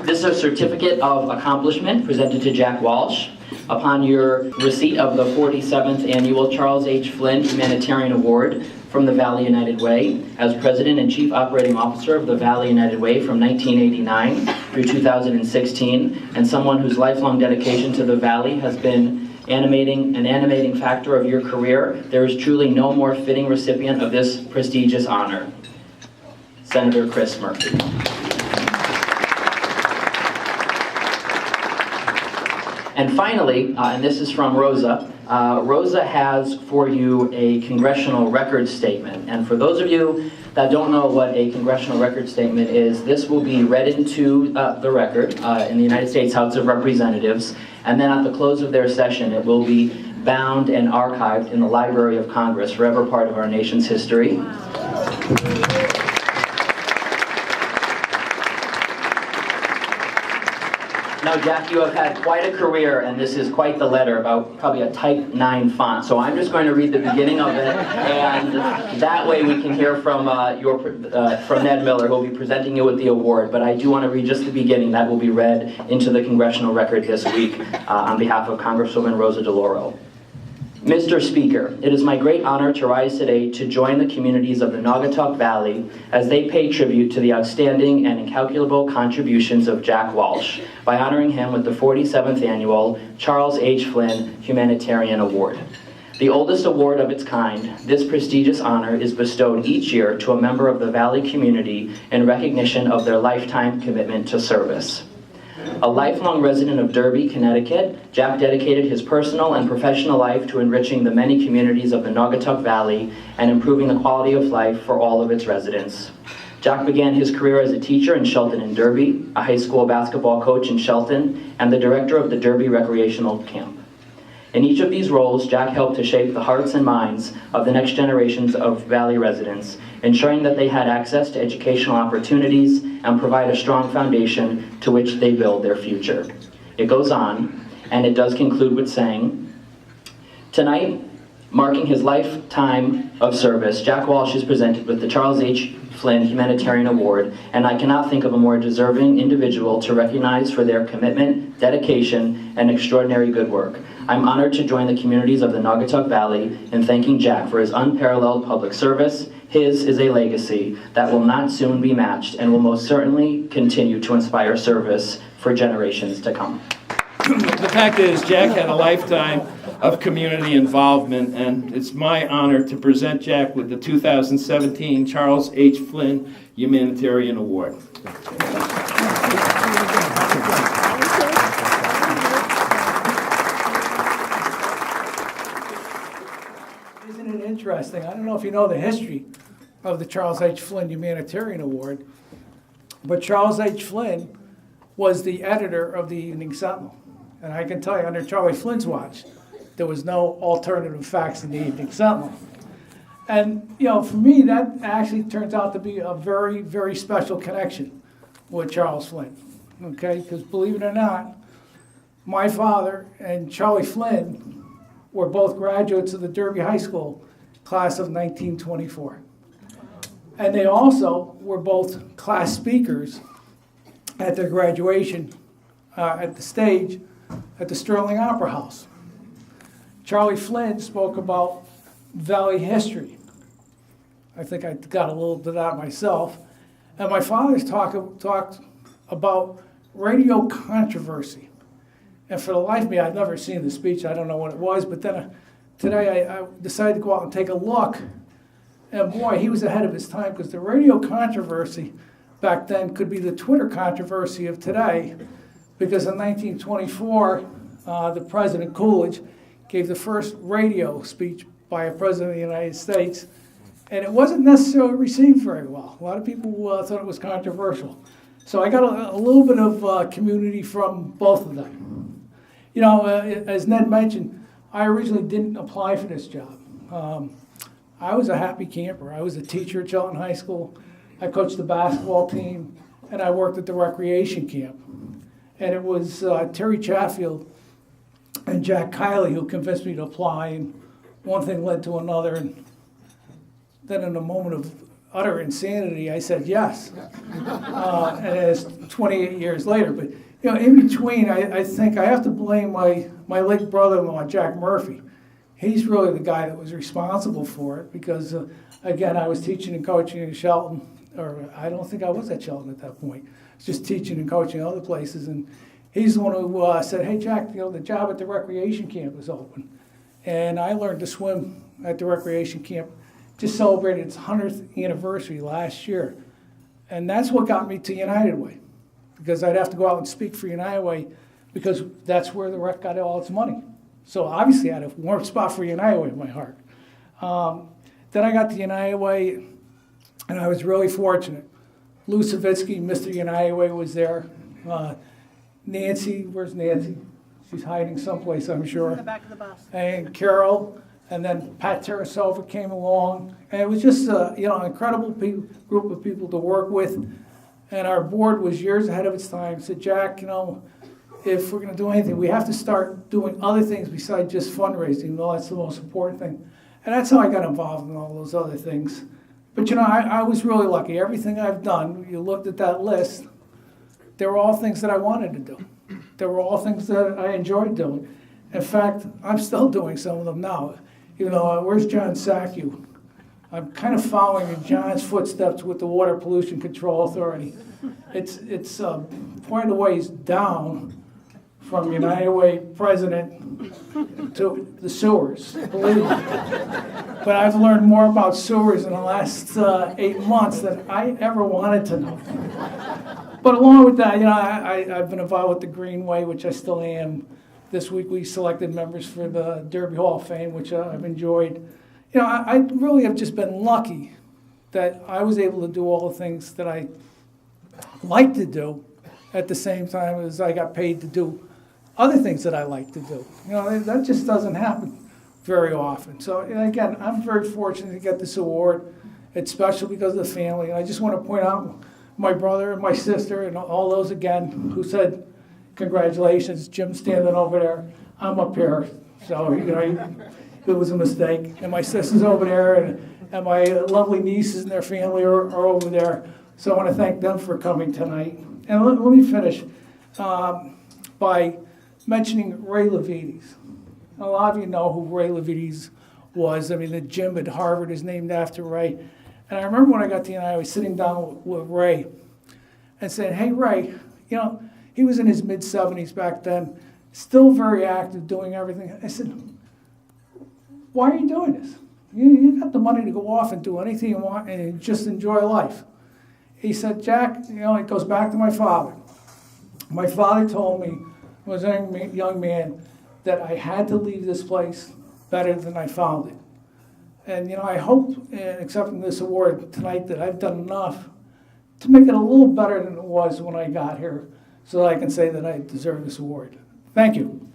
This is a certificate of accomplishment presented to Jack Walsh upon your receipt of the 47th Annual Charles H. Flynn Humanitarian Award from the Valley United Way as President and Chief Operating Officer of the Valley United Way from 1989 through 2016, and someone whose lifelong dedication to the Valley has been an animating factor of your career. There is truly no more fitting recipient of this prestigious honor. Senator Chris Murphy. And finally, and this is from Rosa, Rosa has for you a congressional record statement. And for those of you that don't know what a congressional record statement is, this will be read into the record in the United States House of Representatives. And then at the close of their session, it will be bound and archived in the Library of Congress, forever part of our nation's history. Now, Jack, you have had quite a career, and this is quite the letter, about probably a type 9 font. So I'm just going to read the beginning of it, and that way we can hear from from Ned Miller, who will be presenting you with the award. But I do want to read just the beginning. That will be read into the congressional record this week on behalf of Congresswoman Rosa DeLauro. Mr. Speaker, it is my great honor to rise today to join the communities of the Naugatuck Valley as they pay tribute to the outstanding and incalculable contributions of Jack Walsh by honoring him with the 47th Annual Charles H. Flynn Humanitarian Award. The oldest award of its kind, this prestigious honor is bestowed each year to a member of the Valley community in recognition of their lifetime commitment to service. A lifelong resident of Derby, Connecticut, Jack dedicated his personal and professional life to enriching the many communities of the Naugatuck Valley and improving the quality of life for all of its residents. Jack began his career as a teacher in Shelton and Derby, a high school basketball coach in Shelton, and the director of the Derby Recreational Camp. In each of these roles, Jack helped to shape the hearts and minds of the next generations of Valley residents, ensuring that they had access to educational opportunities and provide a strong foundation to which they build their future. It goes on, and it does conclude with saying, tonight, marking his lifetime of service, Jack Walsh is presented with the Charles H. Flynn Humanitarian Award, and I cannot think of a more deserving individual to recognize for their commitment, dedication, and extraordinary good work. I'm honored to join the communities of the Naugatuck Valley in thanking Jack for his unparalleled public service. His is a legacy that will not soon be matched and will most certainly continue to inspire service for generations to come. The fact is, Jack had a lifetime of community involvement, and it's my honor to present Jack with the 2017 Charles H. Flynn Humanitarian Award. Isn't it interesting? I don't know if you know the history of the Charles H. Flynn Humanitarian Award, but Charles H. Flynn was the editor of the Evening Sentinel. And I can tell you, under Charlie Flynn's watch, there was no alternative facts in the Evening Sentinel. And, you know, for me, that actually turns out to be a very, very special connection with Charles Flynn, okay? Because believe it or not, my father and Charlie Flynn were both graduates of the Derby High School class of 1924. And they also were both class speakers at their graduation at the stage at the Sterling Opera House. Charlie Flynn spoke about Valley history. I think I got a little bit of that myself. And my father's talked about radio controversy. And for the life of me, I'd never seen the speech. I don't know what it was. But then today I decided to go out and take a look. And boy, he was ahead of his time, because the radio controversy back then could be the Twitter controversy of today. Because in 1924, the President Coolidge gave the first radio speech by a president of the United States, and it wasn't necessarily received very well. A lot of people thought it was controversial. So I got a little bit of community from both of them. You know, as Ned mentioned, I originally didn't apply for this job. I was a happy camper. I was a teacher at Shelton High School. I coached the basketball team, and I worked at the recreation camp. And it was Terry Chatfield and Jack Kiley who convinced me to apply, and one thing led to another. And then in a moment of utter insanity, I said yes. And it's 28 years later. But in between, I think I have to blame my late brother-in-law, Jack Murphy. He's really the guy that was responsible for it because, again, I was teaching and coaching in Shelton, or I don't think I was at Shelton at that point. I was just teaching and coaching other places, and he's the one who said, hey, Jack, the job at the recreation camp is open. And I learned to swim at the recreation camp, just celebrated its 100th anniversary last year. And that's what got me to United Way, because I'd have to go out and speak for United Way because that's where the rec got all its money. So obviously I had a warm spot for United Way in my heart. Then I got to United Way, and I was really fortunate. Lou Savitsky, Mr. United Way, was there. Nancy, where's Nancy? She's hiding someplace, I'm sure. In the back of the bus. And Carol, and then Pat Tarasova came along. And it was just an incredible group of people to work with. And our board was years ahead of its time. Said, Jack, if we're going to do anything, we have to start doing other things besides just fundraising. Well, that's the most important thing. And that's how I got involved in all those other things. But I was really lucky. Everything I've done, you looked at that list, they were all things that I wanted to do. They were all things that I enjoyed doing. In fact, I'm still doing some of them now. Where's John Sacku? I'm kind of following in John's footsteps with the Water Pollution Control Authority. It's quite a ways down from United Way president to the sewers, believe me. But I've learned more about sewers in the last 8 months than I ever wanted to know. But along with that, I've been involved with the Greenway, which I still am. This week we selected members for the Derby Hall of Fame, which I've enjoyed. I really have just been lucky that I was able to do all the things that I like to do at the same time as I got paid to do other things that I like to do. That just doesn't happen very often. So again, I'm very fortunate to get this award. It's special because of the family. And I just want to point out my brother and my sister and all those again who said congratulations. Jim's standing over there. I'm up here. So, it was a mistake. And my sister's over there, and my lovely nieces and their family are over there. So I want to thank them for coming tonight. And let me finish by mentioning Ray Levites. A lot of you know who Ray Levites was. The gym at Harvard is named after Ray. And I remember when I got to United, I was sitting down with Ray and saying, hey, Ray, he was in his mid-70s back then, still very active, doing everything. I said, why are you doing this? You got the money to go off and do anything you want and just enjoy life. He said, Jack, it goes back to my father. My father told me, when I was a young man, that I had to leave this place better than I found it. And, I hope in accepting this award tonight that I've done enough to make it a little better than it was when I got here so that I can say that I deserve this award. Thank you.